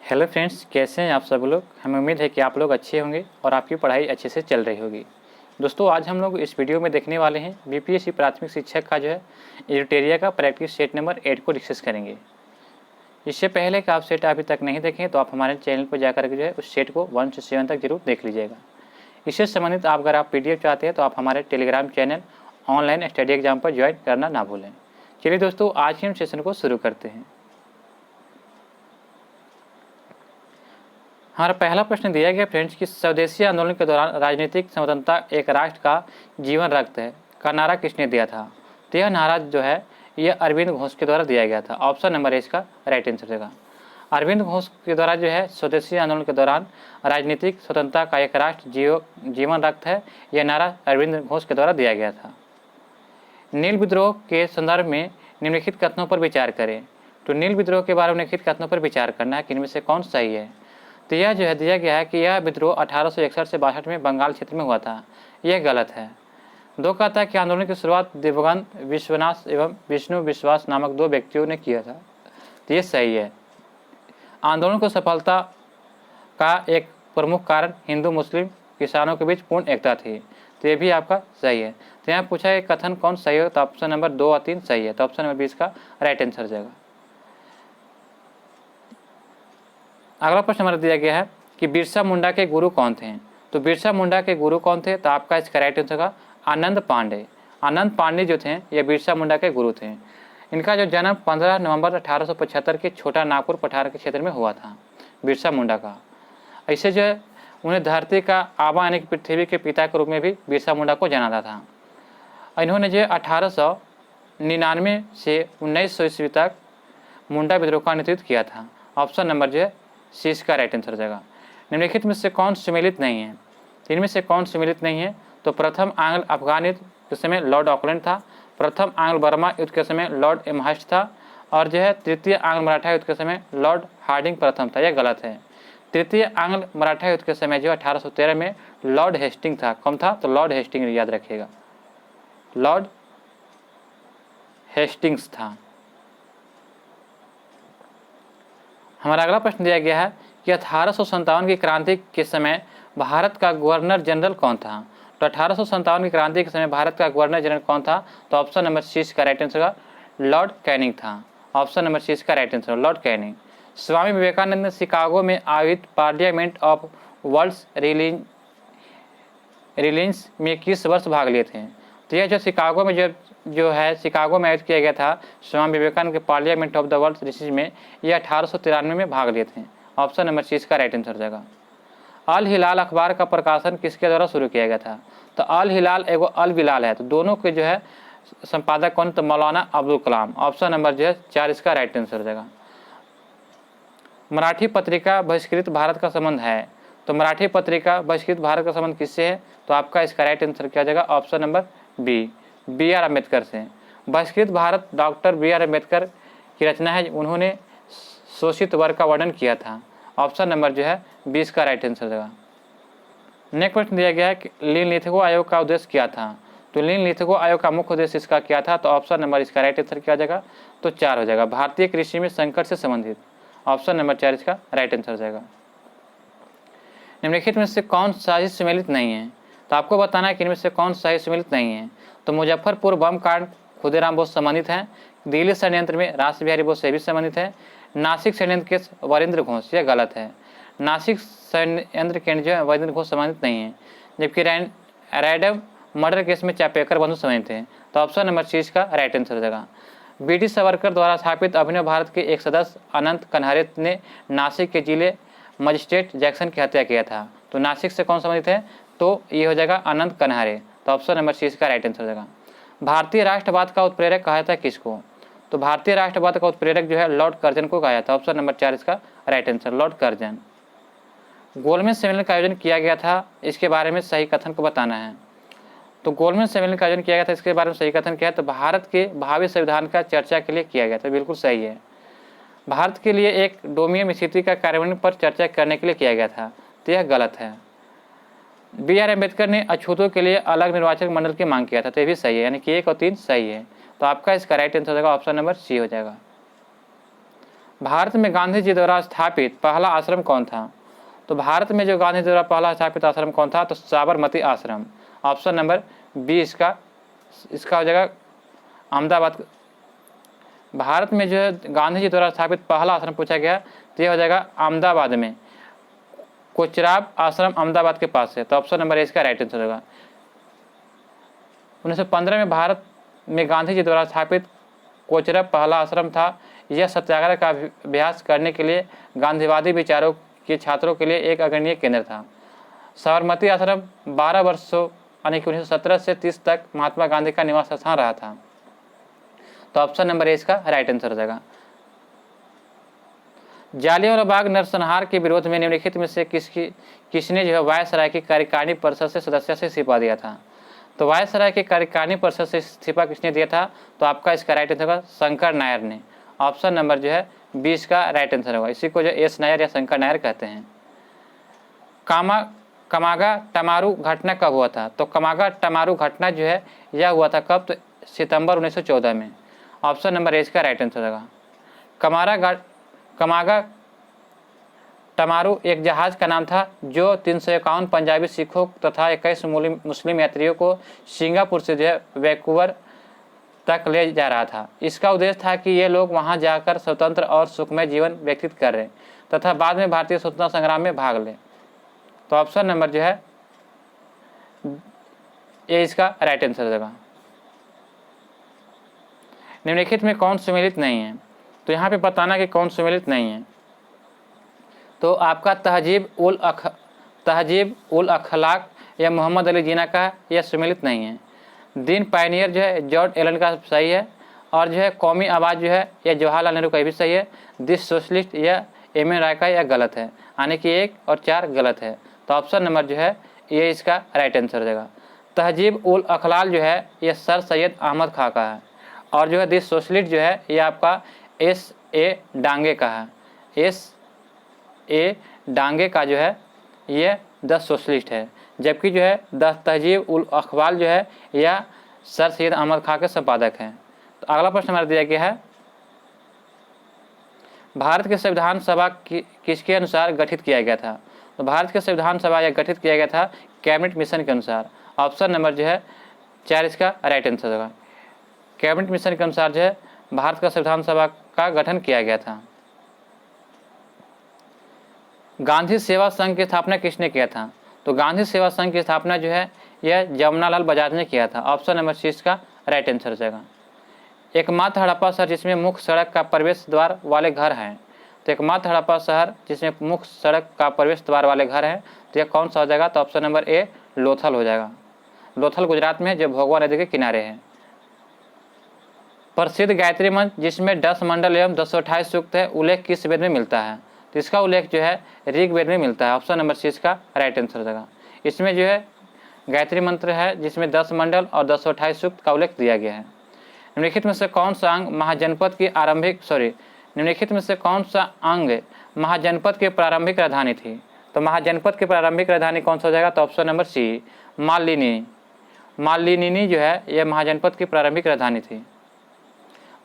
Hello friends, कैसे हैं आप सब लोग। हमें उम्मीद है कि आप लोग अच्छे होंगे और आपकी पढ़ाई अच्छे से चल रही होगी। दोस्तों, आज हम लोग इस वीडियो में देखने वाले हैं बीपीएससी प्राथमिक शिक्षक का एडिटोरिया का प्रैक्टिस सेट नंबर 8 को डिस्कस करेंगे। इससे पहले कि आप सेट अभी तक नहीं देखें तो आप हमारे चैनल पर जाकर के उस सेट को 1 से 7 तक जरूर देख लीजिएगा। इससे संबंधित अगर आप PDF चाहते हैं तो आप हमारे Telegram channel online study exam पर ज्वाइन करना ना भूलें। चलिए दोस्तों, आज के हम सेशन को शुरू करते हैं। हमारा पहला प्रश्न दिया गया फ्रेंड्स कि स्वदेशी आंदोलन के दौरान राजनीतिक स्वतंत्रता एक राष्ट्र का जीवन रक्त है का नारा किसने दिया था। तो यह नारा यह अरविंद घोष के द्वारा दिया गया था। ऑप्शन नंबर ए इसका राइट आंसर देगा। अरविंद घोष के द्वारा स्वदेशी आंदोलन के दौरान राजनीतिक स्वतंत्रता का एक राष्ट्र जीवन रक्त है, यह नारा अरविंद घोष के द्वारा दिया गया था। नील विद्रोह के संदर्भ में निम्नलिखित कथनों पर विचार करें। तो नील विद्रोह के बारे में निम्नलिखित कथनों पर विचार करना है कि इनमें से कौन सही है। तो यह दिया गया है कि यह विद्रोह 1861 से 62 में बंगाल क्षेत्र में हुआ था। यह गलत है। 2 कहता है कि आंदोलन की शुरुआत दिवंगत विश्वनाथ एवं विष्णु विश्वास नामक 2 व्यक्तियों ने किया था। तो यह सही है। आंदोलन को सफलता का एक प्रमुख कारण हिंदू मुस्लिम किसानों के बीच पूर्ण एकता थी। तो यह भी आपका सही है। तो यहाँ पूछा है कथन कौन सही हो, तो ऑप्शन नंबर 2 और 3 सही है। तो ऑप्शन नंबर 20 का राइट आंसर जाएगा। अगला प्रश्न हमारा दिया गया है कि बिरसा मुंडा के गुरु कौन थे। तो बिरसा मुंडा के गुरु कौन थे, तो आपका इसका राइट आंसर होगा आनंद पांडे। आनंद पांडे जो थे ये बिरसा मुंडा के गुरु थे। इनका जन्म 15 नवंबर 1875 के छोटा नागपुर पठार के क्षेत्र में हुआ था बिरसा मुंडा का। ऐसे उन्हें धरती का आबा यानी कि पृथ्वी के पिता के रूप में भी बिरसा मुंडा को जाना जाता था। इन्होंने 1899 से 1900 ईस्वी तक मुंडा विद्रोह का नेतृत्व किया था। ऑप्शन नंबर सी इसका राइट आंसर हो जाएगा। निम्नलिखित में से कौन सम्मिलित नहीं है। इनमें से कौन सम्मिलित नहीं है, तो प्रथम आंग्ल अफगान युद्ध के समय लॉर्ड ऑकलैंड था, प्रथम आंग्ल बर्मा युद्ध के समय लॉर्ड एमहर्स्ट था, और तृतीय आंग्ल मराठा युद्ध के समय लॉर्ड हार्डिंग प्रथम था। यह गलत है। तृतीय आंग्ल मराठा युद्ध के समय 1813 में लॉर्ड हेस्टिंग था। कौन था, तो लॉर्ड हेस्टिंग, याद रखिएगा, लॉर्ड हेस्टिंग्स था। हमारा अगला प्रश्न दिया गया है कि 1857 की क्रांति के समय भारत का गवर्नर जनरल कौन था। तो 1857 की क्रांति के समय भारत का गवर्नर जनरल कौन था, तो ऑप्शन नंबर सी इसका राइट आंसर होगा लॉर्ड कैनिंग था। ऑप्शन नंबर सी इसका right answer Lord Canning. Swami Vivekananda ने शिकागो में आयोजित पार्लियामेंट ऑफ वर्ल्ड्स रिलीजन्स में किस वर्ष भाग लिए थे। तो यह शिकागो में शिकागो में आयोजित किया गया था स्वामी विवेकानंद के parliament of the world religions में, यह 1893 में भाग लिए थे। ऑप्शन नंबर सी इसका राइट आंसर हो जाएगा। अल हिलाल अखबार का प्रकाशन किसके द्वारा शुरू किया गया था। तो अल हिलाल एगो अल बिलाल है, तो दोनों के संपादक कौन, तो मौलाना अब्दुल कलाम। ऑप्शन नंबर 4 इसका राइट आंसर हो जाएगा। मराठी पत्रिका बहिष्कृत भारत का संबंध है। तो मराठी पत्रिका बहिष्कृत भारत का संबंध किससे है, तो आपका इसका राइट आंसर क्या जाएगा, option number B R Ambedkar से। बहिष्कृत भारत डॉक्टर BR अम्बेडकर की रचना है। उन्होंने शोषित वर्ग का वर्णन किया था। ऑप्शन नंबर 20 का राइट आंसर देगा। नेक्स्ट प्रश्न दिया गया है कि लिथगो आयोग का उद्देश्य क्या था। तो लिथगो आयोग का मुख्य उद्देश्य इसका क्या था, तो ऑप्शन नंबर इसका राइट आंसर क्या जाएगा, तो 4 हो जाएगा, भारतीय कृषि में संकट से संबंधित। ऑप्शन नंबर 4 इसका राइट आंसर हो जाएगा। निम्नलिखित में से कौन साजिश सम्मिलित नहीं है। तो आपको बताना है कि इनमें से कौन साजिश सम्मिलित नहीं है। तो मुजफ्फरपुर बम कांड खुदीराम बोस संबंधित हैं। दिल्ली षड्यंत्र में रास बिहारी बोस से भी संबंधित है। नासिक षड्यंत्र केस वरिंद्र घोष, यह गलत है। नासिक षड्यंत्र केंद्र वरिंद्र घोष संबंधित नहीं है, जबकि रैंडम मर्डर केस में चापेकर बंधु संबंधित हैं। तो ऑप्शन नंबर सी इसका राइट आंसर हो जाएगा। BD सावरकर द्वारा स्थापित अभिनव भारत के एक सदस्य अनंत कन्हारे ने नासिक के जिले मजिस्ट्रेट जैक्सन की हत्या किया था। तो नासिक से कौन संबंधित है, तो ये हो जाएगा अनंत कन्हारे। तो ऑप्शन नंबर सी इसका राइट आंसर हो जाएगा। भारतीय राष्ट्रवाद का उत्प्रेरक कहा था किसको। तो भारतीय राष्ट्रवाद का उत्प्रेरक लॉर्ड कर्जन को कहा था। ऑप्शन नंबर 4 इसका राइट आंसर लॉर्ड कर्जन। गोलमेज सम्मेलन का आयोजन किया गया था, इसके बारे में सही कथन को बताना है। तो गोलमेज सम्मेलन का आयोजन किया गया था, इसके बारे में सही कथन क्या है, तो भारत के भावी संविधान का चर्चा के लिए किया गया था। बिल्कुल सही है। भारत के लिए एक डोमिनियन स्थिति का कार्यान्वयन पर चर्चा करने के लिए किया गया था। तो यह गलत है। BR अम्बेडकर ने अछूतों के लिए अलग निर्वाचक मंडल की मांग किया था। तो ये भी सही है, यानी कि 1 और 3 सही है। तो आपका इसका राइट आंसर हो जाएगा ऑप्शन नंबर सी हो जाएगा। भारत में गांधी जी द्वारा स्थापित पहला आश्रम कौन था? तो भारत में जो गांधी जी द्वारा पहला स्थापित आश्रम कौन था? तो साबरमती आश्रम। ऑप्शन नंबर बी इसका हो जाएगा अहमदाबाद। भारत में जो है गांधी जी द्वारा स्थापित पहला आश्रम पूछा गया तो यह हो जाएगा अहमदाबाद में, कोचराब आश्रम अहमदाबाद के पास है। तो ऑप्शन नंबर ए इसका राइट आंसर होगा। 1915 में भारत में गांधी जी द्वारा स्थापित कोचरब पहला आश्रम था। यह सत्याग्रह का अभ्यास करने के लिए गांधीवादी विचारों के छात्रों के लिए एक अग्रणीय केंद्र था। साबरमती आश्रम 12 वर्षों यानी कि 1917 से 30 तक महात्मा गांधी का निवास स्थान रहा था। तो ऑप्शन नंबर ए इसका राइट आंसर हो जाएगा। जालियांवाला बाग नरसंहार के विरोध में निम्नलिखित में से किसने जो है वायसराय की कार्यकारिणी परिषद से सदस्य से इस्तीफा दिया था? तो वायसराय के कार्यकारिणी परिषद से इस्तीफा किसने दिया था? तो आपका इसका राइट आंसर होगा शंकर नायर ने। ऑप्शन नंबर जो है 20 का राइट आंसर होगा। इसी को जो एस नायर या शंकर नायर कहते हैं। कमागा टमारू घटना कब हुआ था? तो कमागा टमारू घटना जो है यह हुआ था कब? तो सितंबर 1914 में। ऑप्शन नंबर ए इसका राइट आंसर होगा। कमागा टमारू एक जहाज का नाम था जो 351 पंजाबी सिखों तथा 21 मुस्लिम यात्रियों को सिंगापुर से जो है वैंकूवर तक ले जा रहा था। इसका उद्देश्य था कि ये लोग वहां जाकर स्वतंत्र और सुखमय जीवन व्यतीत कर रहे तथा बाद में भारतीय स्वतंत्रता संग्राम में भाग ले। तो ऑप्शन नंबर जो है ये इसका राइट आंसर होगा। निम्नलिखित में कौन सम्मिलित नहीं है? तो यहाँ पे बताना कि कौन सम्मिलित नहीं है। तो आपका तहजीब उल अखलाक या मोहम्मद अली जिन्ना का यह सम्मिलित नहीं है। दीन पायनियर जो है जॉर्ज एलन का सही है। और जो है कौमी आवाज़ जो है यह जवाहरलाल नेहरू का भी सही है। दिस सोशलिस्ट या एम एन राय का यह गलत है, यानी कि 1 और 4 गलत है। तो ऑप्शन नंबर जो है ये इसका राइट आंसर हो जाएगा। तहजीब उल अखलाल जो है यह सर सैयद अहमद खां का है। और जो है दिस सोशलिस्ट जो है ये आपका S.A. डांगे का है। S.A. डांगे का जो है ये द सोशलिस्ट है। जबकि जो है द तहजीब उल अखबाल जो है यह सर सैयद अहमद खां के संपादक हैं। तो अगला प्रश्न हमारा दिया गया है, भारत के संविधान सभा किसके अनुसार गठित किया गया था? तो भारत के संविधान सभा यह गठित किया गया था कैबिनेट मिशन के अनुसार। ऑप्शन नंबर जो है 4 इसका राइट आंसर होगा। कैबिनेट मिशन के अनुसार जो है भारत का संविधान सभा का गठन किया गया था। गांधी सेवा संघ की स्थापना किसने किया था? तो गांधी सेवा संघ की स्थापना जो है यह जमुनालाल बजाज ने किया था। ऑप्शन नंबर सी इसका राइट आंसर हो जाएगा। एकमात्र हड़प्पा शहर जिसमें मुख्य सड़क का प्रवेश द्वार वाले घर हैं। तो एकमात्र हड़प्पा शहर जिसमें मुख्य सड़क का प्रवेश द्वार वाले घर हैं तो यह कौन सा हो जाएगा? तो ऑप्शन नंबर ए लोथल हो जाएगा। लोथल गुजरात में जो भोगवा नदी के किनारे है। प्रसिद्ध गायत्री मंत्र जिसमें 10 मंडल एवं 228 सूक्त है उल्लेख किस वेद में मिलता है? तो इसका उल्लेख जो है ऋग्वेद में मिलता है। ऑप्शन नंबर सी इसका राइट आंसर हो जाएगा। इसमें जो है गायत्री मंत्र है जिसमें 10 मंडल और 228 सूक्त का उल्लेख दिया गया है। निम्नलिखित में से कौन सा अंग महाजनपद की निम्नलिखित में से कौन सा अंग महाजनपद की प्रारंभिक राजधानी थी? तो महाजनपद की प्रारंभिक राजधानी कौन सा हो जाएगा? तो ऑप्शन नंबर सी मालिनी जो है यह महाजनपद की प्रारंभिक राजधानी थी।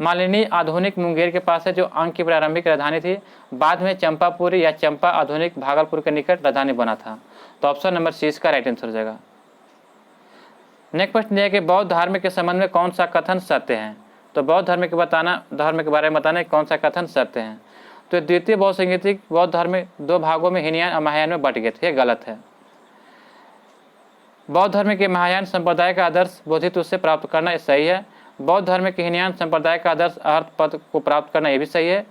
मालिनी आधुनिक मुंगेर के पास है जो अंग की प्रारंभिक राजधानी थी। बाद में चंपापुरी या चंपा आधुनिक भागलपुर के निकट राजधानी बना था। तो ऑप्शन नंबर सी इसका राइट आंसर हो जाएगा। नेक्स्ट प्रश्न यह है कि बौद्ध धर्म के संबंध में कौन सा कथन सत्य है? तो बौद्ध धर्म के बारे में बताना कौन सा कथन सत्य है? तो द्वितीय बौद्ध संगीत बौद्ध धर्म 2 भागों में हीनयान और महायान में बट गए थे, ये गलत है। बौद्ध धर्म के महायान संप्रदाय का आदर्श बोधित्व से प्राप्त करना सही है। बौद्ध धर्म के हीनयान संप्रदाय का आदर्श अर्थ पद को प्राप्त करना यह भी सही है।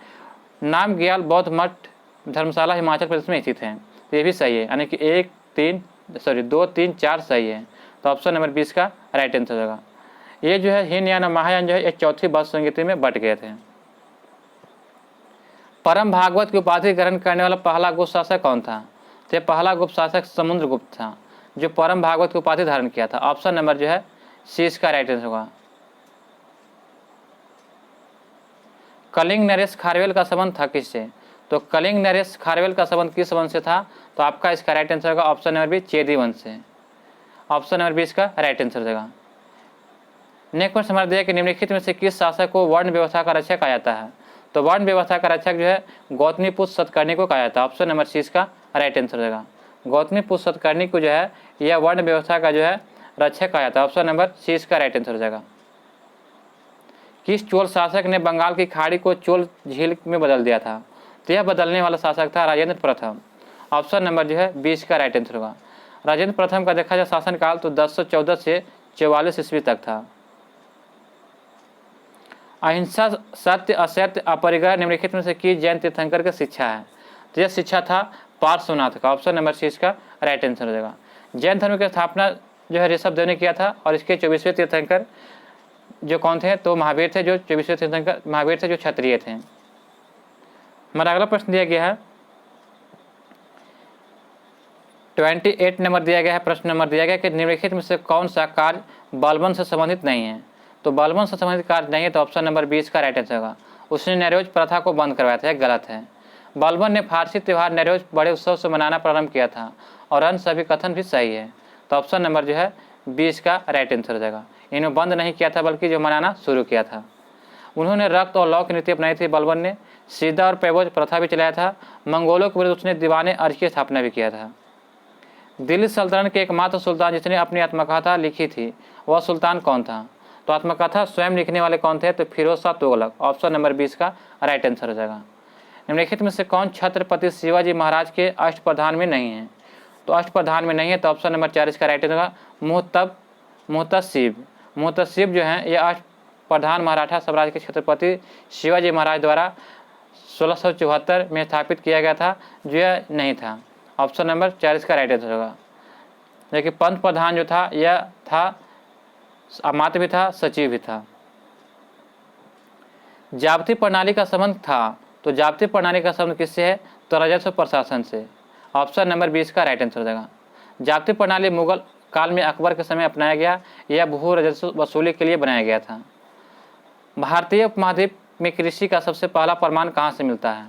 नामग्याल बौद्ध मठ धर्मशाला हिमाचल प्रदेश में स्थित है, तो ये भी सही है, यानी कि 2, 3, 4 सही है। तो ऑप्शन नंबर 20 का राइट आंसर होगा। ये जो है हीनयान और महायान जो है ये चौथी बौद्ध संगीति में बट गए थे। परम भागवत की उपाधि ग्रहण करने वाला पहला गुप्त शासक कौन था? तो पहला गुप्त शासक समुद्रगुप्त था जो परम भागवत की उपाधि धारण किया था। ऑप्शन नंबर जो है सी इसका राइट आंसर होगा। कलिंग नरेश खारवेल का संबंध था किससे? तो कलिंग नरेश खारवेल का संबंध किस वंश से था? तो आपका इसका राइट आंसर होगा ऑप्शन नंबर बी चेदी वंश से। ऑप्शन नंबर 20 का राइट आंसर हो जाएगा। नेक्स्ट क्वेश्चन हमारा दिया कि निम्नलिखित में से किस शासक को वर्ण व्यवस्था का रक्षक कहा जाता है? तो वर्ण व्यवस्था का रक्षक जो है गौतमीपुत्र सतकर्णी को कहा जाता है। ऑप्शन नंबर सी इसका राइट आंसर हो जाएगा। गौतमीपुत्र सतकर्णी को जो है यह वर्ण व्यवस्था का जो है रक्षक कहा जाता है। ऑप्शन नंबर सी इसका राइट आंसर हो जाएगा। किस चोल शासक ने बंगाल की खाड़ी को चोल झील में बदल दिया था? तो यह बदलने वाला शासक था राजेंद्र प्रथम। ऑप्शन नंबर जो है 20 का राइट आंसर होगा। राजेंद्र प्रथम का देखा जाए शासनकाल तो 1014 से 44 ईस्वी तक था। अहिंसा, सत्य, असत्य, अपरिग्रह निम्नलिखित में से किस जैन तीर्थंकर की शिक्षा है? तो यह शिक्षा था पार्श्वनाथ का। ऑप्शन नंबर सी इसका राइट आंसर हो जाएगा। जैन धर्म की स्थापना जो है ऋषभदेव ने किया था और इसके 24वें तीर्थंकर जो कौन थे? तो महावीर थे। जो 24वें तीर्थंकर महावीर थे जो क्षत्रिय थे। हमारा अगला प्रश्न दिया गया है 28 नंबर दिया गया है। प्रश्न नंबर दिया गया कि निम्नलिखित में से कौन सा कार्य बलबन से संबंधित नहीं है? तो बलबन से संबंधित कार्य नहीं है तो ऑप्शन नंबर 20 का राइट आंसर होगा। उसने नैरोज प्रथा को बंद करवाया था, गलत है। बलबन ने फारसी त्यौहार नैरोज बड़े उत्सव से मनाना प्रारंभ किया था और अन्य सभी कथन भी सही है। तो ऑप्शन नंबर जो है 20 का राइट आंसर हो जाएगा। इन्हें बंद नहीं किया था बल्कि जो मनाना शुरू किया था। उन्होंने रक्त और लौ की नीति अपनाई थी। बलबन ने सीधा और पैबोज प्रथा भी चलाया था। मंगोलों के विरुद्ध उसने दीवाने अर्ज की स्थापना भी किया था। दिल्ली सल्तनत के एकमात्र सुल्तान जिसने अपनी आत्मकथा लिखी थी वह सुल्तान कौन था? तो आत्मकथा स्वयं लिखने वाले कौन थे? तो फिरोज शाह तुगलक। ऑप्शन नंबर 20 का राइट आंसर हो जाएगा। निम्नलिखित में से कौन छत्रपति शिवाजी महाराज के अष्टप्रधान में नहीं है? तो अष्टप्रधान में नहीं है तो ऑप्शन नंबर 4 इसका राइट आंसर होगा मुहतसिब। मुहतसिब जो है यह अष्टप्रधान मराठा साम्राज्य के छत्रपति शिवाजी महाराज द्वारा 1674 में स्थापित किया गया था, जो यह नहीं था। ऑप्शन नंबर 4 इसका राइट आंसर होगा। देखिए पंत प्रधान जो था यह था, अमात्य भी था, सचिव भी था। जाब्ती प्रणाली का संबंध था तो जाब्ती प्रणाली का संबंध किससे है? तो राजस्व प्रशासन से। ऑप्शन नंबर 20 का राइट आंसर हो जाएगा। जाब्ती प्रणाली मुगल काल में अकबर के समय अपनाया गया। यह भू राजस्व वसूली के लिए बनाया गया था। भारतीय उपमहाद्वीप में कृषि का सबसे पहला प्रमाण कहाँ से मिलता है?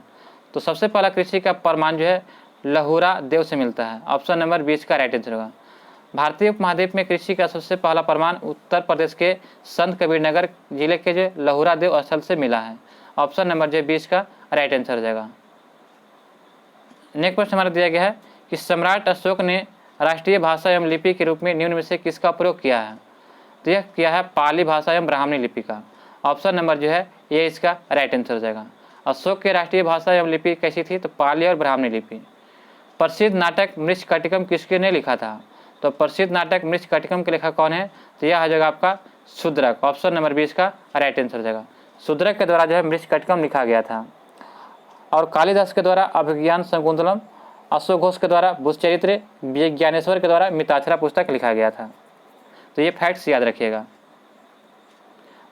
तो सबसे पहला कृषि का प्रमाण जो है लहुरा देव से मिलता है। ऑप्शन नंबर 20 का राइट आंसर होगा। भारतीय उपमहाद्वीप में कृषि का सबसे पहला प्रमाण उत्तर प्रदेश के संत कबीरनगर जिले के जो लहुरा देव स्थल से मिला है। ऑप्शन नंबर जो 20 का राइट आंसर हो जाएगा। नेक्स्ट प्रश्न हमारा दिया गया है कि सम्राट अशोक ने राष्ट्रीय भाषा एवं लिपि के रूप में निम्न में से किसका प्रयोग किया है? तो यह किया है पाली भाषा एवं ब्राह्मणी लिपि का। ऑप्शन नंबर जो है ये इसका राइट आंसर हो जाएगा। अशोक की राष्ट्रीय भाषा एवं लिपि कैसी थी? तो पाली और ब्राह्मणी लिपि। प्रसिद्ध नाटक मृच्छकटिकम किसके ने लिखा था? तो प्रसिद्ध नाटक मृच्छकटिकम के लेखक कौन है? तो यह हो जाएगा आपका शूद्रक। ऑप्शन नंबर 20 का राइट आंसर हो जाएगा। शूद्रक के द्वारा जो है मृच्छकटिकम लिखा गया था। और कालिदास के द्वारा अभिज्ञान शकुंतलम, अशोक घोष के द्वारा बुधचरित्र, ज्ञानेश्वर के द्वारा मिताक्षरा पुस्तक लिखा गया था। तो ये फैक्ट्स याद रखिएगा।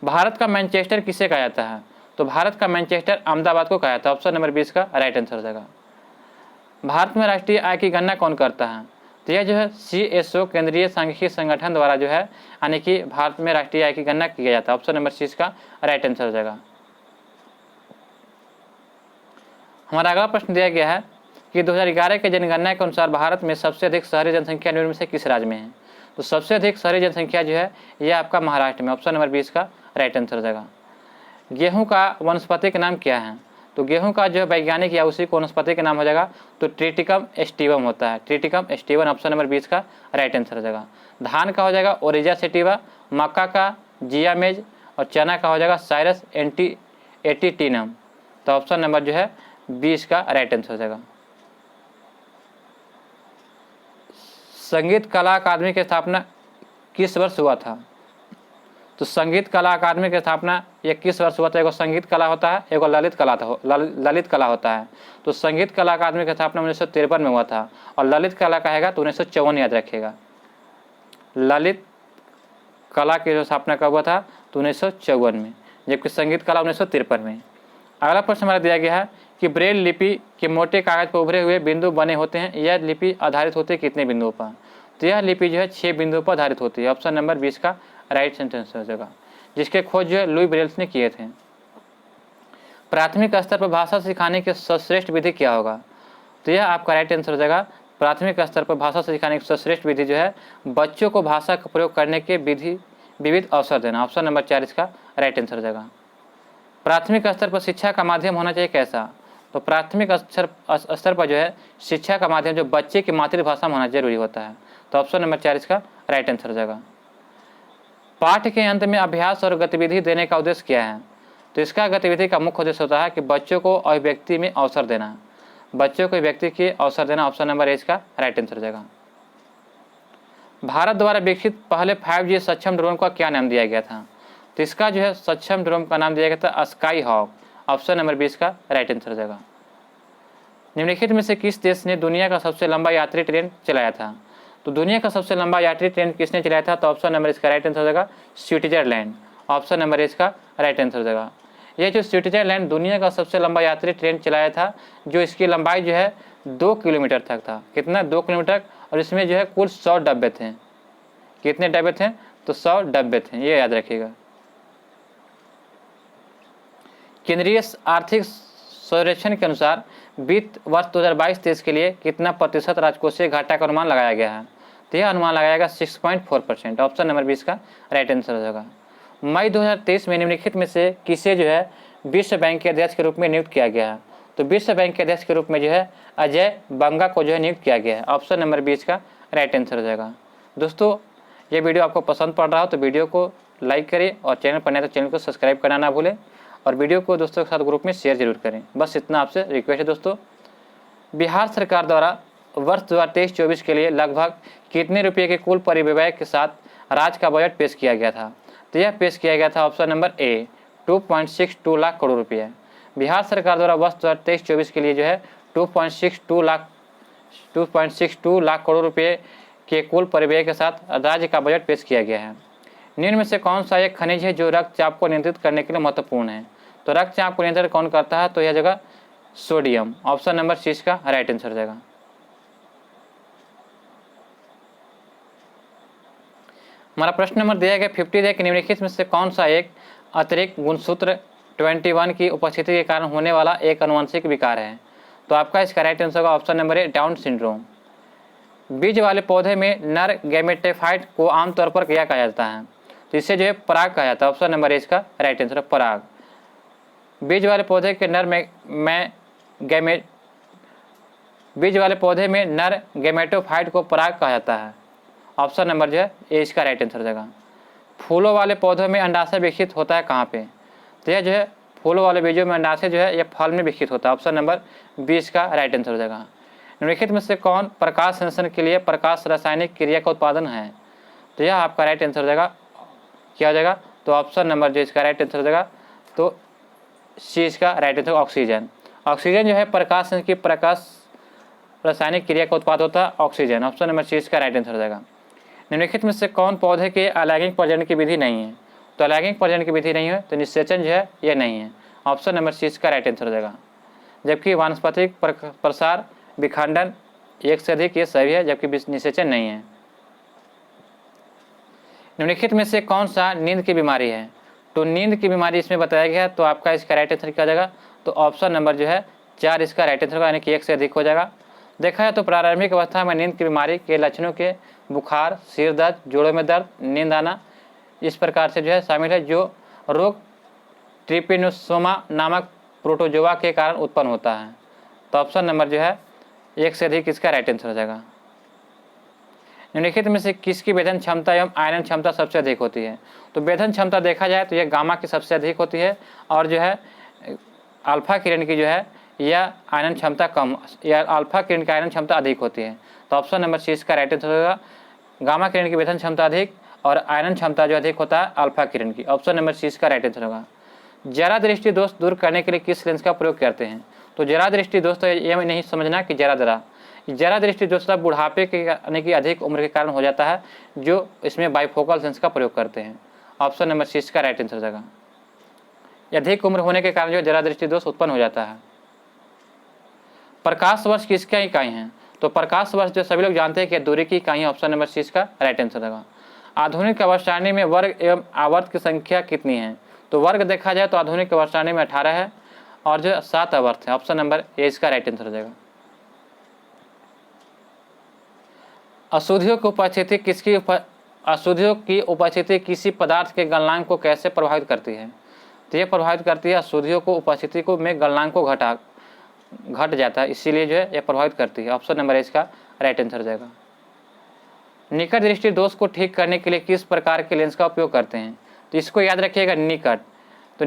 भारत का मैनचेस्टर किसे कहा जाता है? तो भारत का मैनचेस्टर अहमदाबाद को कहा जाता है। ऑप्शन नंबर 20 का राइट आंसर हो जाएगा। भारत में राष्ट्रीय आय की गणना कौन करता है? तो यह जो है CSO केंद्रीय सांख्यिकी संगठन द्वारा जो है यानी कि भारत में राष्ट्रीय आय की गणना किया जाता है। ऑप्शन नंबर 20 का राइट आंसर हो जाएगा। हमारा अगला प्रश्न दिया गया है कि 2011 के जनगणना के अनुसार भारत में सबसे अधिक शहरी जनसंख्या निम्न में से किस राज्य में है? तो सबसे अधिक शहरी जनसंख्या जो है यह आपका महाराष्ट्र में। ऑप्शन नंबर 20 का राइट आंसर हो जाएगा। गेहूं का वनस्पति का नाम क्या है? तो गेहूं का जो वैज्ञानिक या उसी को वनस्पति का नाम हो जाएगा तो ट्रिटिकम एस्टिवम होता है। ट्रिटिकम एस्टिवम ऑप्शन नंबर 20 का राइट आंसर हो जाएगा। धान का हो जाएगा ओरिजा सेटिवा, मक्का का जियामेज और चना का हो जाएगा साइरस एटीटीनम। तो ऑप्शन नंबर जो है 20 का राइट आंसर हो जाएगा। संगीत कला अकादमी की स्थापना किस वर्ष हुआ था? तो संगीत कला अकादमी की स्थापना ये किस वर्ष हुआ था? एगो संगीत कला होता है, एगो ललित कला होता है। तो संगीत कला अकादमी की स्थापना 1953 में हुआ था और ललित कला कहेगा तो 1954 याद रखिएगा। ललित कला की जो स्थापना कब हुआ था? तो 1954 में, जबकि संगीत कला 1953 में। अगला प्रश्न हमारा दिया गया है कि ब्रेल लिपि के मोटे कागज पर उभरे हुए बिंदु बने होते हैं। यह लिपि आधारित होती है कितने बिंदुओं पर? तो यह लिपि जो है 6 बिंदुओं पर आधारित होती है। ऑप्शन नंबर 20 का राइट सेंटेंस हो जाएगा, जिसके खोज जो है लुई ब्रेल्स ने किए थे। प्राथमिक स्तर पर भाषा सिखाने की सर्वश्रेष्ठ विधि क्या होगा? तो यह आपका राइट आंसर हो जाएगा। प्राथमिक स्तर पर भाषा सिखाने की सर्वश्रेष्ठ विधि जो है बच्चों को भाषा का प्रयोग करने के विविध अवसर देना। ऑप्शन नंबर 4 इसका राइट आंसर हो जाएगा। प्राथमिक स्तर पर शिक्षा का माध्यम होना चाहिए कैसा? तो प्राथमिक स्तर पर जो है शिक्षा का माध्यम जो बच्चे की मातृभाषा में होना जरूरी होता है। तो ऑप्शन नंबर 4 इसका राइट आंसर हो जाएगा। पाठ के अंत में अभ्यास और गतिविधि देने का उद्देश्य क्या है? तो इसका गतिविधि का मुख्य उद्देश्य होता है कि बच्चों को अभिव्यक्ति में अवसर देना, बच्चों को अभिव्यक्ति के अवसर देना। ऑप्शन नंबर ए इसका राइट आंसर हो जाएगा। भारत द्वारा विकसित पहले 5G सक्षम ड्रोन का क्या नाम दिया गया था? तो इसका जो है सक्षम ड्रोन का नाम दिया गया था स्काई हॉक। ऑप्शन नंबर 20 का राइट आंसर हो जाएगा। निम्नलिखित में से किस देश ने दुनिया का सबसे लंबा यात्री ट्रेन चलाया था? तो दुनिया का सबसे लंबा यात्री ट्रेन किसने चलाया था? तो ऑप्शन नंबर इसका राइट आंसर हो जाएगा स्विट्जरलैंड। ऑप्शन नंबर इसका राइट आंसर हो जाएगा। यह जो स्विट्जरलैंड दुनिया का सबसे लंबा यात्री ट्रेन चलाया था, जो इसकी लंबाई जो है 2 किलोमीटर तक था। कितना? 2 किलोमीटर। और इसमें जो है कुल 100 डब्बे थे। कितने डब्बे थे? तो 100 डब्बे थे, ये याद रखिएगा। केंद्रीय आर्थिक सर्वेक्षण के अनुसार वित्त वर्ष 2022-23 के लिए कितना प्रतिशत राजकोषीय घाटा का अनुमान लगाया गया है? तो यह अनुमान लगाएगा 6.4%। ऑप्शन नंबर 20 का राइट आंसर हो जाएगा। मई 2023 में निम्नलिखित में से किसे जो है विश्व बैंक के अध्यक्ष के रूप में नियुक्त किया गया है? तो विश्व बैंक के अध्यक्ष के रूप में जो है अजय बंगा को जो है नियुक्त किया गया है। ऑप्शन नंबर 20 का राइट आंसर हो जाएगा। दोस्तों, ये वीडियो आपको पसंद पड़ रहा हो तो वीडियो को लाइक करें और चैनल पर नए तो चैनल को सब्सक्राइब करना ना भूलें और वीडियो को दोस्तों के साथ ग्रुप में शेयर जरूर करें। बस इतना आपसे रिक्वेस्ट है दोस्तों। बिहार सरकार द्वारा वर्ष 2023-24 के लिए लगभग कितने रुपये के कुल परिव्यय के साथ राज्य का बजट पेश किया गया था? तो यह पेश किया गया था option number A 2.62 lakh crore रुपये। बिहार सरकार द्वारा वर्ष 2023-24 के लिए जो है 2.62 लाख करोड़ रुपये के कुल परिव्यय के साथ राज्य का बजट पेश किया गया है। निम्न में से कौन सा एक खनिज है जो रक्तचाप को नियंत्रित करने के लिए महत्वपूर्ण है? तो रक्तचाप को नियंत्रित कौन करता है? तो यह जगह सोडियम। ऑप्शन नंबर 6 का राइट आंसर हो जाएगा। हमारा प्रश्न नंबर दिया गया 50 है कि निम्नलिखित में से कौन सा एक अतिरिक्त गुणसूत्र 21 की उपस्थिति के कारण होने वाला एक अनुवांशिक विकार है? तो आपका इसका राइट आंसर होगा option number A down syndrome. बीज वाले पौधे में नर गैमेटोफाइट को आमतौर पर क्या कहा जाता है? तो इसे जो है पराग कहा जाता है। ऑप्शन नंबर इसका राइट आंसर है पराग। बीज वाले पौधे के बीज वाले पौधे में नर गैमेटोफाइट को पराग कहा जाता है। ऑप्शन नंबर जो है ये इसका राइट आंसर हो जाएगा। फूलों वाले पौधों में अंडाशय विकसित होता है कहाँ पे? तो यह जो है फूलों वाले बीजों में अंडाशय जो है यह फल में विकसित होता है। ऑप्शन नंबर 20 का राइट आंसर हो जाएगा। निम्नलिखित में से कौन प्रकाश संश्लेषण के लिए प्रकाश रासायनिक क्रिया का उत्पादन है? तो यह आपका राइट आंसर हो जाएगा। क्या हो जाएगा? तो ऑप्शन नंबर जो इसका राइट आंसर हो जाएगा तो सी इसका राइट आंसर ऑक्सीजन। ऑक्सीजन जो है प्रकाश की प्रकाश रासायनिक क्रिया का उत्पाद होता है ऑक्सीजन। ऑप्शन नंबर सी इसका राइट आंसर हो जाएगा। निम्नलिखित में से कौन पौधे के अलैंगिक प्रजनन की विधि नहीं है? तो अलैंगिक प्रजनन की विधि नहीं है तो निषेचन जो है यह नहीं है। ऑप्शन नंबर सी इसका राइट आंसर हो जाएगा। जबकि वानस्पतिक प्रसार विखंडन एक से अधिक ये सभी है, जबकि निषेचन नहीं है। निम्नलिखित में से कौन सा नींद की बीमारी है? तो नींद की बीमारी इसमें बताया गया है। तो आपका इसका राइट आंसर क्या हो जाएगा? तो ऑप्शन नंबर जो है 4 इसका राइट आंसर होगा, यानी कि 1 से अधिक हो जाएगा। देखा है तो प्रारंभिक अवस्था में नींद की बीमारी के लक्षणों के बुखार, सिर दर्द, जोड़ों में दर्द, नींद आना इस प्रकार से जो है शामिल है, जो रोग ट्रिपेनोसोमा नामक प्रोटोजोआ के कारण उत्पन्न होता है। तो ऑप्शन नंबर जो है 1 से अधिक इसका राइट आंसर हो जाएगा। निम्नलिखित में से किसकी वेधन क्षमता एवं आयनन क्षमता सबसे अधिक होती है? तो वेधन क्षमता देखा जाए तो यह गामा की सबसे अधिक होती है और जो है अल्फा किरण की जो है यह आयनन क्षमता कम, या अल्फा किरण की आयनन क्षमता अधिक होती है। तो ऑप्शन नंबर सी इसका राइट आंसर होगा। गामा किरण की वेधन क्षमता अधिक और आयनन क्षमता जो अधिक होता है अल्फा किरण की। ऑप्शन नंबर सी इसका राइट आंसर होगा। जरा दृष्टि दोष दूर करने के लिए किस लेंस का प्रयोग करते हैं? तो जरा दृष्टि दोष तो ये नहीं समझना कि जरा दृष्टि दोष बुढ़ापे के यानी कि अधिक उम्र के कारण हो जाता है, जो इसमें बाइफोकल लेंस का प्रयोग करते हैं। ऑप्शन नंबर सी इसका राइट आंसर हो जाएगा। अधिक उम्र होने के कारण जो जरा दृष्टि दोष उत्पन्न हो जाता है। प्रकाश वर्ष किसका इकाई है? तो प्रकाश वर्ष जो सभी लोग जानते हैं कि दूरी की इकाई है। ऑप्शन नंबर सी इसका राइट आंसर होगा। आधुनिक अवर्त सारणी में वर्ग एवं आवर्त की संख्या कितनी है? तो वर्ग देखा जाए तो आधुनिक अवर्त सारणी में 18 है और जो 7 आवर्त है। ऑप्शन नंबर ए इसका राइट आंसर हो जाएगा। अशुद्धियों की उपस्थिति किसी पदार्थ के गलनांक को कैसे प्रभावित करती है? तो यह प्रभावित करती है अशुद्धियों को, उपस्थिति को में गलनांक को घट जाता है, इसीलिए जो है यह प्रभावित करती है। ऑप्शन नंबर ए इसका राइट आंसर हो जाएगा। निकट दृष्टि दोष को ठीक करने के लिए किस प्रकार के लेंस का उपयोग करते हैं? तो इसको याद रखिएगा, निकट। तो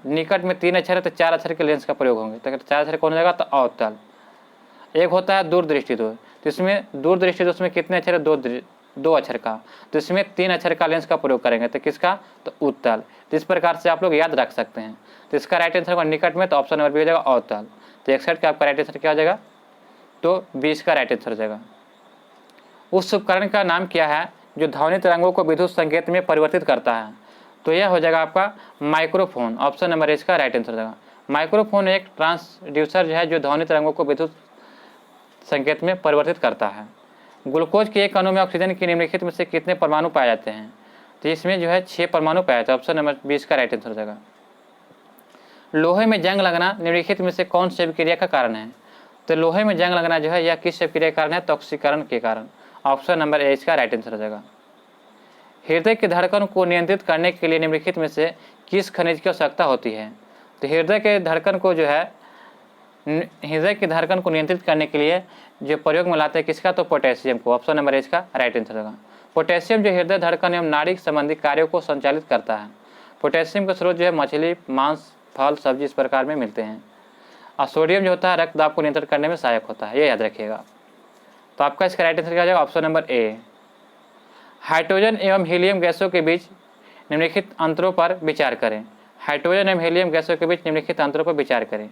निकट में 3 अक्षर है तो 4 अक्षर के लेंस का प्रयोग होंगे। तो 4 अक्षर कौन हो जाएगा? तो अवतल। एक होता है दूरदृष्टि दोष, तो इसमें दूरदृष्टि दोष में कितने अक्षर है? 2 अक्षर का। तो इसमें 3 अक्षर का लेंस का प्रयोग करेंगे, तो किसका? तो उत्तल। तो इस प्रकार से आप लोग याद रख सकते हैं। तो इसका राइट आंसर होगा निकट में, तो ऑप्शन नंबर बी हो जाएगा अवतल। तो 61 का आपका राइट आंसर क्या हो जाएगा? तो 20 का राइट आंसर हो जाएगा। उस उपकरण का नाम क्या है जो ध्वनि तरंगों को विद्युत संकेत में परिवर्तित करता है? तो यह हो जाएगा आपका माइक्रोफोन। ऑप्शन नंबर ए इसका राइट आंसर हो जाएगा। माइक्रोफोन एक ट्रांसड्यूसर है जो ध्वनि तरंगों को विद्युत संकेत में परिवर्तित करता है। ग्लूकोज के एक अणु में ऑक्सीजन की निम्नलिखित में से कितने परमाणु पाए जाते हैं? तो इसमें जो है 6 परमाणु पाए जाते हैं। ऑप्शन नंबर 20 का राइट आंसर हो जाएगा। लोहे में जंग लगना निम्नलिखित में से कौन सी अभिक्रिया का कारण है? तो लोहे में जंग लगना जो है यह किस अभिक्रिया के कारण है? तो ऑक्सीकरण के कारण। ऑप्शन नंबर ए इसका राइट आंसर हो जाएगा। हृदय की धड़कन को नियंत्रित करने के लिए निम्नलिखित में से किस खनिज की आवश्यकता होती है? तो हृदय के धड़कन को नियंत्रित करने के लिए जो प्रयोग में लाते हैं किसका? तो पोटेशियम को। ऑप्शन नंबर ए इसका राइट आंसर होगा। पोटेशियम जो हृदय धड़कन एवं नाड़ी संबंधी कार्यों को संचालित करता है। पोटेशियम का स्रोत जो है मछली, मांस, फल, सब्जी इस प्रकार में मिलते हैं। और सोडियम जो होता है रक्त दाब को नियंत्रित करने में सहायक होता है, ये याद रखिएगा। तो आपका इसका राइट आंसर क्या हो जाएगा? Option number A. हाइड्रोजन एवं हीलियम गैसों के बीच निम्नलिखित अंतरों पर विचार करें। हाइड्रोजन एवं हीलियम गैसों के बीच निम्नलिखित अंतरों पर विचार करें।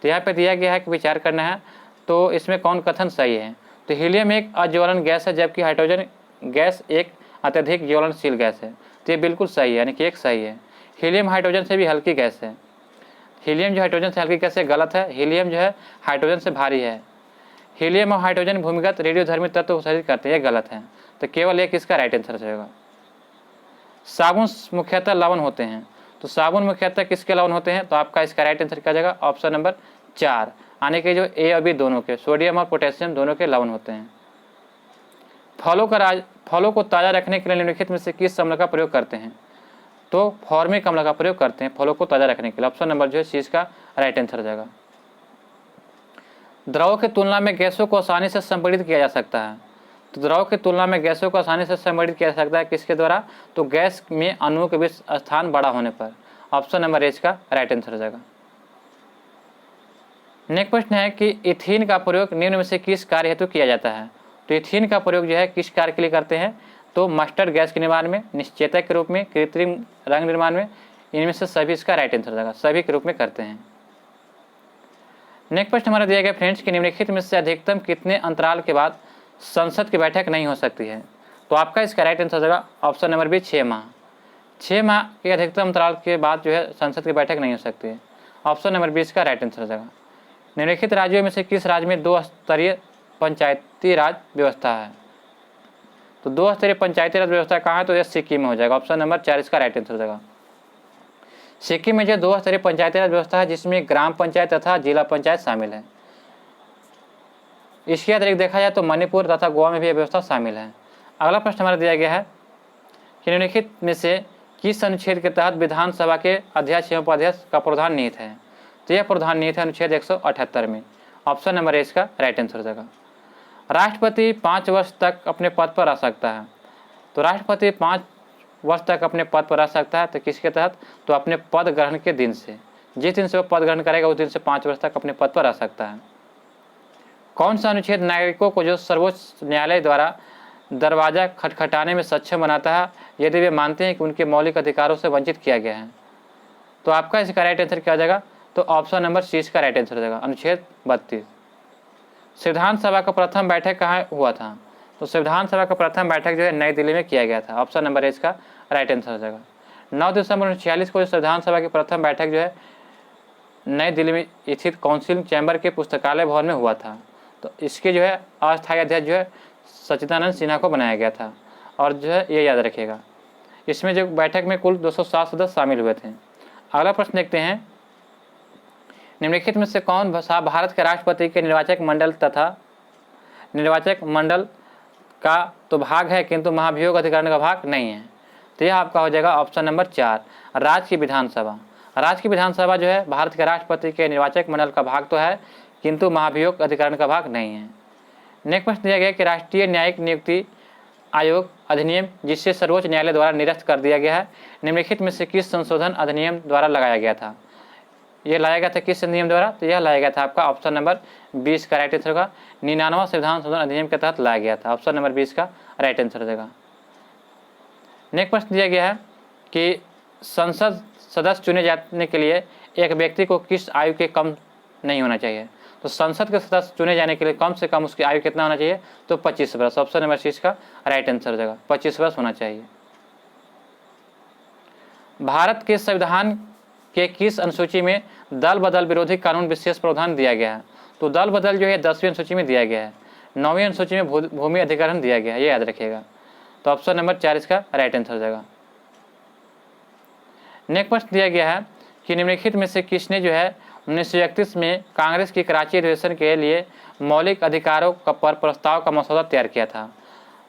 तो यहाँ पे दिया गया है कि विचार करना है, तो इसमें कौन कथन सही है? तो हीलियम एक अज्वलन गैस है जबकि हाइड्रोजन गैस एक अत्यधिक ज्वलनशील गैस है। तो ये बिल्कुल सही है, यानी कि एक सही है। हीलियम हाइड्रोजन से भी हल्की गैस है। हीलियम जो हाइड्रोजन से हल्की गैस है गलत है। हीलियम जो है हाइड्रोजन से भारी है। हीलियम और हाइड्रोजन भूमिगत रेडियोधर्मी तत्व उत्सर्जित करते हैं, ये गलत है। तो केवल एक इसका राइट आंसर रहेगा। साबुन मुख्यतः लवण होते हैं। तो साबुन मुख्यतः किसके लवण होते हैं? तो आपका इसका राइट आंसर क्या जाएगा? ऑप्शन नंबर 4, आने के जो ए और बी दोनों के, सोडियम और पोटेशियम दोनों के लवण होते हैं। फलों को ताज़ा रखने के लिए निम्नलिखित में से किस अम्ल का प्रयोग करते हैं? तो फॉर्मिक अम्ल का प्रयोग करते हैं फलों को ताज़ा रखने के लिए। ऑप्शन नंबर जो है सी इसका राइट आंसर हो जाएगा। द्रव की तुलना में गैसों को आसानी से संपीड़ित किया जा सकता है। तो द्रव की तुलना में गैसों को आसानी से संपीड़ित किया जा सकता है किसके द्वारा? तो गैस में अणुओं के बीच स्थान बड़ा होने पर। ऑप्शन नंबर ए इसका राइट आंसर हो जाएगा। नेक्स्ट प्रश्न है कि इथीन का प्रयोग निम्न में से किस कार्य हेतु किया जाता है? तो इथीन का प्रयोग जो है किस कार्य के लिए करते हैं? तो मस्टर्ड गैस के निर्माण में, निश्चेतक के रूप में, कृत्रिम रंग निर्माण में, इनमें से सभी इसका राइट आंसर हो जाएगा। सभी के रूप में करते हैं। नेक्स्ट प्रश्न हमारा दिया गया फ्रेंड्स कि निम्नलिखित में से अधिकतम कितने अंतराल के बाद संसद की बैठक नहीं हो सकती है? तो आपका इसका राइट आंसर हो जाएगा ऑप्शन नंबर बी 6 माह। 6 माह के अधिकतम अंतराल के बाद जो है संसद की बैठक नहीं हो सकती है। ऑप्शन नंबर 20 का राइट आंसर हो जाएगा। निम्नलिखित राज्यों में से किस राज्य में 2 स्तरीय पंचायती राज व्यवस्था है? तो 2 स्तरीय पंचायती राज व्यवस्था कहाँ है? तो यह सिक्किम में हो जाएगा। ऑप्शन नंबर 4 इसका राइट आंसर हो जाएगा। सिक्किम में जो 2 स्तरीय पंचायती राज व्यवस्था है जिसमें ग्राम पंचायत तथा जिला पंचायत शामिल है। इसके अतिरिक्त देखा जाए तो मणिपुर तथा गोवा में भी यह व्यवस्था शामिल है। अगला प्रश्न हमारा दिया गया है कि निम्नलिखित में से किस अनुच्छेद के तहत विधानसभा के अध्यक्ष एवं उपाध्यक्ष का प्रावधान निहित है? तो यह प्रावधान निहित है अनुच्छेद 178 में। ऑप्शन नंबर ए इसका राइट आंसर हो जाएगा। राष्ट्रपति 5 वर्ष तक अपने पद पर रह सकता है। तो राष्ट्रपति 5 वर्ष तक अपने पद पर रह सकता है, तो किसके तहत? तो अपने पद ग्रहण के दिन से, जिस दिन से वो पद ग्रहण करेगा उस दिन से 5 वर्ष तक अपने पद पर रह सकता है। कौन सा अनुच्छेद नागरिकों को जो सर्वोच्च न्यायालय द्वारा दरवाजा खटखटाने में सक्षम बनाता है यदि वे मानते हैं कि उनके मौलिक अधिकारों से वंचित किया गया है? तो आपका इसका राइट आंसर क्या हो जाएगा? तो ऑप्शन नंबर सी इसका राइट आंसर हो जाएगा, अनुच्छेद 32। संविधान सभा का प्रथम बैठक कहाँ हुआ था? तो संविधान सभा का प्रथम बैठक जो है नई दिल्ली में किया गया था। ऑप्शन नंबर ए इसका राइट आंसर हो जाएगा। 9 दिसंबर 1946 को संविधान सभा की प्रथम बैठक जो है नई दिल्ली में स्थित काउंसिल चैम्बर के पुस्तकालय भवन में हुआ था। तो इसके जो है अस्थायी अध्यक्ष जो है सच्चिदानंद सिन्हा को बनाया गया था। और जो है ये याद रखिएगा, इसमें जो बैठक में कुल 207 सदस्य शामिल हुए थे। अगला प्रश्न देखते हैं, निम्नलिखित में से कौन भारत के राष्ट्रपति के निर्वाचक मंडल का तो भाग है किंतु महाभियोग अधिकरण का भाग नहीं है? तो यह आपका हो जाएगा ऑप्शन नंबर 4, राज्य की विधानसभा। राज्य की विधानसभा जो है भारत के राष्ट्रपति के निर्वाचक मंडल का भाग तो है, किंतु महाभियोग अधिकरण का भाग नहीं है। नेक्स्ट प्रश्न दिया गया कि राष्ट्रीय न्यायिक नियुक्ति आयोग अधिनियम जिससे सर्वोच्च न्यायालय द्वारा निरस्त कर दिया गया है, निम्नलिखित में से किस संशोधन अधिनियम द्वारा लगाया गया था? ये लाया गया था किस नियम द्वारा? तो यह लाया गया था आपका ऑप्शन नंबर 20 का राइट आंसर होगा 99वां संविधान संशोधन अधिनियम के तहत लाया गया था। ऑप्शन नंबर 20 का राइट आंसर हो जाएगा। नेक्स्ट प्रश्न दिया गया है कि संसद सदस्य चुने जाने के लिए एक व्यक्ति को किस आयु के कम नहीं होना चाहिए? तो संसद के सदस्य चुने जाने के लिए कम से कम उसकी आयु कितना होना चाहिए? तो 25 वर्ष। ऑप्शन नंबर 20 का राइट आंसर हो जाएगा 25 वर्ष होना चाहिए। भारत के संविधान के किस अनुसूची में दल बदल विरोधी कानून विशेष प्रावधान दिया गया है? तो दल बदल जो है 10वीं अनुसूची में दिया गया है, 9वीं अनुसूची में भूमि अधिग्रहण दिया गया है, ये याद रखिएगा। तो ऑप्शन नंबर 4 इसका राइट आंसर हो जाएगा। नेक्स्ट प्रश्न दिया गया है कि निम्नलिखित में से किसने जो है 1931 में कांग्रेस की कराची अधिवेशन के लिए मौलिक अधिकारों पर प्रस्ताव का मसौदा तैयार किया था?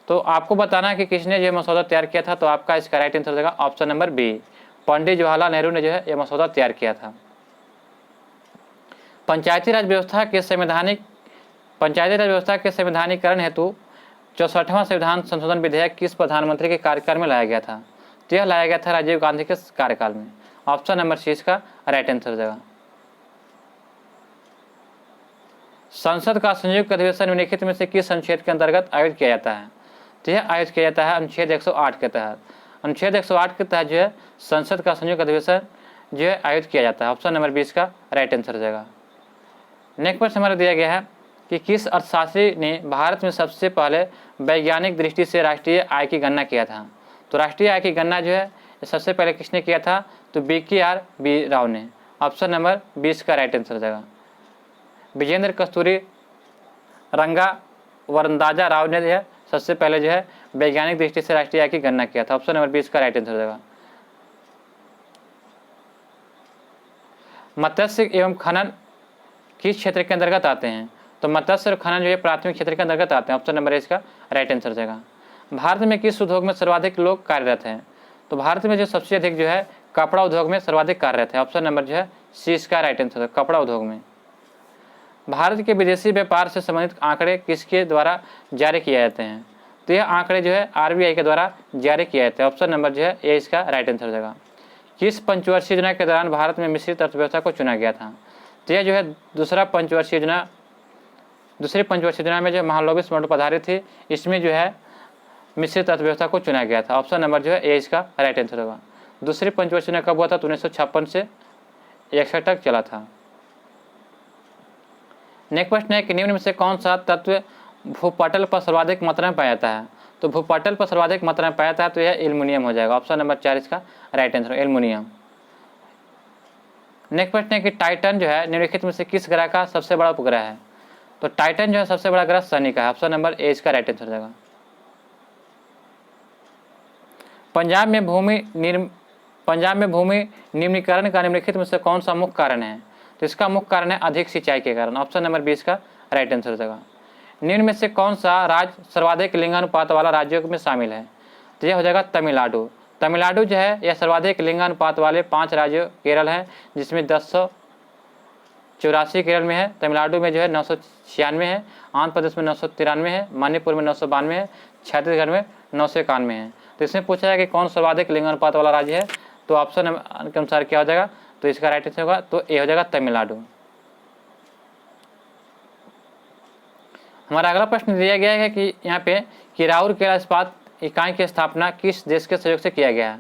तो आपको बताना है कि किसने जो मसौदा तैयार किया था, तो आपका इसका राइट आंसर हो जाएगा option number B, Pandit Jawaharlal Nehru ने जो है यह मसौदा तैयार किया था। पंचायती राज व्यवस्था के संवैधानिकरण हेतु 64वां संविधान संशोधन विधेयक किस प्रधानमंत्री के कार्यकाल में लाया गया था? तो यह लाया गया था राजीव गांधी के कार्यकाल में। ऑप्शन नंबर सी इसका राइट आंसर हो जाएगा। संसद का संयुक्त अधिवेशन निम्नलिखित में से किस अनुच्छेद के अंतर्गत आयोजित किया जाता है? तो यह आयोजित किया जाता है अनुच्छेद 108 के तहत। अनुच्छेद 108 के तहत जो है संसद का संयुक्त अधिवेशन जो है आयोजित किया जाता है। ऑप्शन नंबर 20 का राइट आंसर हो जाएगा। नेक्स्ट प्रश्न हमारा दिया गया है कि किस अर्थशास्त्री ने भारत में सबसे पहले वैज्ञानिक दृष्टि से राष्ट्रीय आय की गणना किया था? तो राष्ट्रीय आय की गणना जो है सबसे पहले किसने किया था? तो BKR राव ने। ऑप्शन नंबर 20 का राइट आंसर हो जाएगा। विजेंद्र कस्तूरी रंगावरंदाजा राव ने जो है सबसे पहले जो है वैज्ञानिक दृष्टि से राष्ट्रीय आय की गणना किया था। ऑप्शन नंबर 20 का राइट आंसर हो जाएगा। मत्स्य एवं खनन किस क्षेत्र के अंतर्गत आते हैं? तो मत्स्य और खनन जो है प्राथमिक क्षेत्र के अंतर्गत आते हैं। ऑप्शन नंबर 1 का राइट आंसर हो जाएगा। भारत में किस उद्योग में सर्वाधिक लोग कार्यरत हैं? तो भारत में जो सबसे अधिक जो है कपड़ा उद्योग में सर्वाधिक कार्यरत है। ऑप्शन नंबर जो है सी इसका राइट आंसर है, कपड़ा उद्योग में। भारत के विदेशी व्यापार से संबंधित आंकड़े किसके द्वारा जारी किए जाते हैं? तो यह आंकड़े जो है RBI के द्वारा जारी किए जाते हैं। ऑप्शन नंबर जो है ए इसका राइट आंसर हो जाएगा। किस पंचवर्षीय योजना के दौरान भारत में मिश्रित अर्थव्यवस्था को चुना गया था? तो यह जो है दूसरी पंचवर्षीय योजना में जो महालनोबिस मॉडल पर आधारित थी, इसमें जो है मिश्रित अर्थव्यवस्था को चुना गया था। ऑप्शन नंबर जो है ए इसका राइट आंसर होगा। दूसरी पंचवर्षीय योजना कब हुआ था? तो 1956 से 61 तक चला था। नेक्स्ट प्रश्न है कि निम्न में से कौन सा तत्व भूपटल पर सर्वाधिक मात्रा में पाया जाता है? तो भूपटल पर सर्वाधिक मात्रा में पाया जाता है तो यह एल्युमिनियम हो जाएगा। ऑप्शन नंबर 4 इसका राइट आंसर एल्युमिनियम। नेक्स्ट प्रश्न है कि टाइटन जो है निम्नलिखित में से किस ग्रह का सबसे बड़ा उपग्रह है? तो टाइटन जो है सबसे बड़ा ग्रह शनि का है। ऑप्शन नंबर ए इसका राइट आंसर हो जाएगा। पंजाब में भूमि निम्नीकरण का निम्नलिखित में से कौन सा मुख्य कारण है? तो इसका मुख्य कारण है अधिक सिंचाई के कारण। ऑप्शन नंबर 20 का राइट आंसर हो जाएगा। निम्न में से कौन सा राज्य सर्वाधिक लिंगानुपात वाला राज्यों में शामिल है? तो यह हो जाएगा तमिलनाडु। तमिलनाडु जो है यह सर्वाधिक लिंगानुपात वाले 5 राज्य केरल हैं, जिसमें 1084 केरल में है, तमिलनाडु में जो है 996 है, आंध्र प्रदेश में 993 है, मणिपुर में 992 है, छत्तीसगढ़ में 991 है। तो इसमें पूछा जाए कि कौन सर्वाधिक लिंगानुपात वाला राज्य है, तो ऑप्शन के अनुसार क्या हो जाएगा? तो इसका राइट आंसर होगा तो ए हो जाएगा तमिलनाडु। हमारा अगला प्रश्न दिया गया है कि यहाँ पे कि राउरकेला इस्पात इकाई की स्थापना किस देश के सहयोग से किया गया है?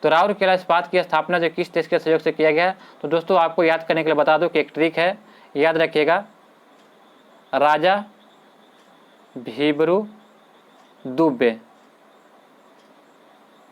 तो राउरकेला इस्पात की स्थापना जो किस देश के सहयोग से किया गया है? तो दोस्तों आपको याद करने के लिए बता दो कि एक ट्रिक है, याद रखिएगा, राजा भीमरू दुबे।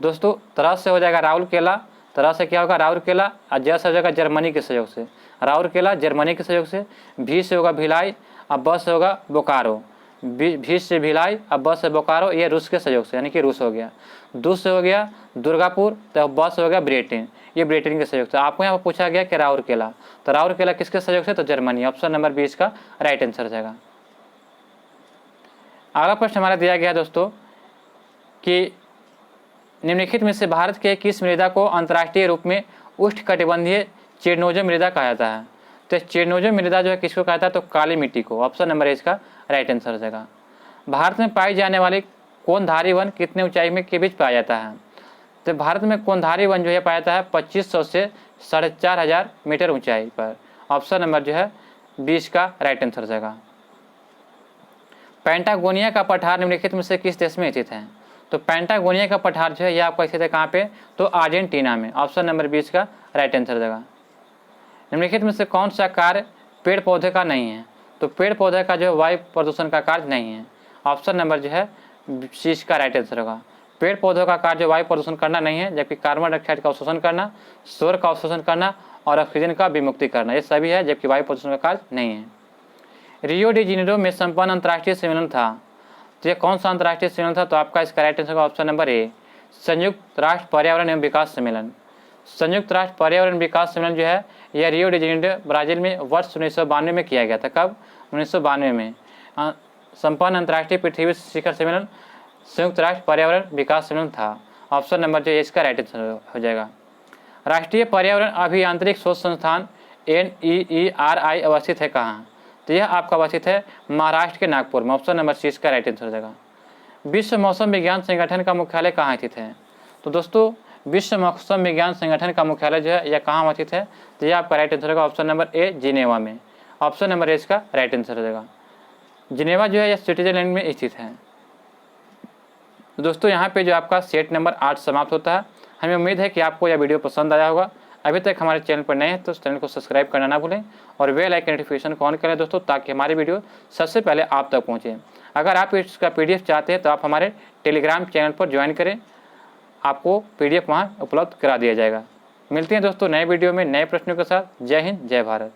दोस्तों तरह से हो जाएगा राउरकेला, तरह से क्या होगा राउरकेला, और ज से हो जाएगा जर्मनी के सहयोग से, राउरकेला जर्मनी के सहयोग से, भी से होगा भिलाई, अब ब से होगा बोकारो, भी से भिलाई, अब ब से बोकारो, ये रूस के सहयोग से, यानी कि रूस हो गया। दूस से हो गया दुर्गापुर, तो ब से हो गया ब्रिटेन, ये ब्रिटेन के सहयोग से। आपको यहाँ पर पूछा गया कि राउरकेला, तो राउरकेला किसके सहयोग से? तो जर्मनी। ऑप्शन नंबर 20 का राइट आंसर हो जाएगा। अगला प्रश्न हमारा दिया गया दोस्तों कि निम्नलिखित में से भारत के किस मृदा को अंतर्राष्ट्रीय रूप में उष्णकटिबंधीय चेरनोजो मृदा कहा जाता है? तो चेरनोजो मृदा जो है किसको कहता है? तो काली मिट्टी को। ऑप्शन नंबर इसका राइट आंसर हो जाएगा। भारत में पाई जाने वाली कोनधारी वन कितने ऊंचाई में के बीच पाया जाता है? तो भारत में कोनधारी वन जो है पाया जाता है 2500 से 4500 मीटर ऊंचाई पर। ऑप्शन नंबर जो है 20 का राइट आंसर हो जाएगा। पेंटागोनिया का पठार निम्नलिखित में से किस देश में स्थित है? तो पेंटागोनिया का पठार जो है यह आपका स्थित है कहाँ पे? तो अर्जेंटीना में। ऑप्शन नंबर 20 का राइट आंसर हो जाएगा। निम्नलिखित में से कौन सा कार्य पेड़ पौधे का नहीं है? तो पेड़ पौधे का जो है वायु प्रदूषण का कार्य नहीं है। ऑप्शन नंबर जो है 20 का राइट आंसर होगा। पेड़ पौधों का कार्य वायु प्रदूषण करना नहीं है, जबकि कार्बन डाइऑक्साइड का अवशोषण करना, सौर का अवशोषण करना और ऑक्सीजन का विमुक्ति करना, ये सभी है, जबकि वायु प्रदूषण का कार्य नहीं है। रियो डी जेनेरो में संपन्न अंतर्राष्ट्रीय सम्मेलन था, तो ये कौन सा अंतर्राष्ट्रीय सम्मेलन था? तो आपका इसका राइट आंसर होगा ऑप्शन नंबर ए, संयुक्त राष्ट्र पर्यावरण एवं विकास सम्मेलन। संयुक्त राष्ट्र पर्यावरण विकास सम्मेलन जो है यह रियो डी जेनेरो ब्राजील में वर्ष 1992 में किया गया था। कब? 1992 में। संपन्न अंतर्राष्ट्रीय पृथ्वी शिखर सम्मेलन संयुक्त राष्ट्र पर्यावरण विकास सम्मेलन था। ऑप्शन नंबर जो है इसका राइट आंसर हो जाएगा। राष्ट्रीय पर्यावरण अभियांत्रिक शोध संस्थान NEERI अवस्थित है कहाँ? तो यह आपका अवस्थित है महाराष्ट्र के नागपुर में। ऑप्शन नंबर सी इसका राइट आंसर हो जाएगा। विश्व मौसम विज्ञान संगठन का मुख्यालय कहाँ स्थित है? तो दोस्तों विश्व मौसम विज्ञान संगठन का मुख्यालय जो है यह कहाँ अवस्थित है? तो यह आपका राइट आंसर होगा ऑप्शन नंबर ए, जिनेवा में। ऑप्शन नंबर ए इसका राइट आंसर हो जाएगा। जिनेवा जो है यह स्विट्जरलैंड में स्थित है। दोस्तों यहाँ पे जो आपका सेट नंबर 8 समाप्त होता है। हमें उम्मीद है कि आपको यह वीडियो पसंद आया होगा। अभी तक हमारे चैनल पर नए हैं तो चैनल को सब्सक्राइब करना ना भूलें और बेल आइकन नोटिफिकेशन को ऑन करें दोस्तों, ताकि हमारी वीडियो सबसे पहले आप तक पहुँचे। अगर आप इसका PDF चाहते हैं तो आप हमारे टेलीग्राम चैनल पर ज्वाइन करें, आपको PDF वहाँ उपलब्ध करा दिया जाएगा। मिलते हैं दोस्तों नए वीडियो में नए प्रश्नों के साथ। जय हिंद, जय भारत।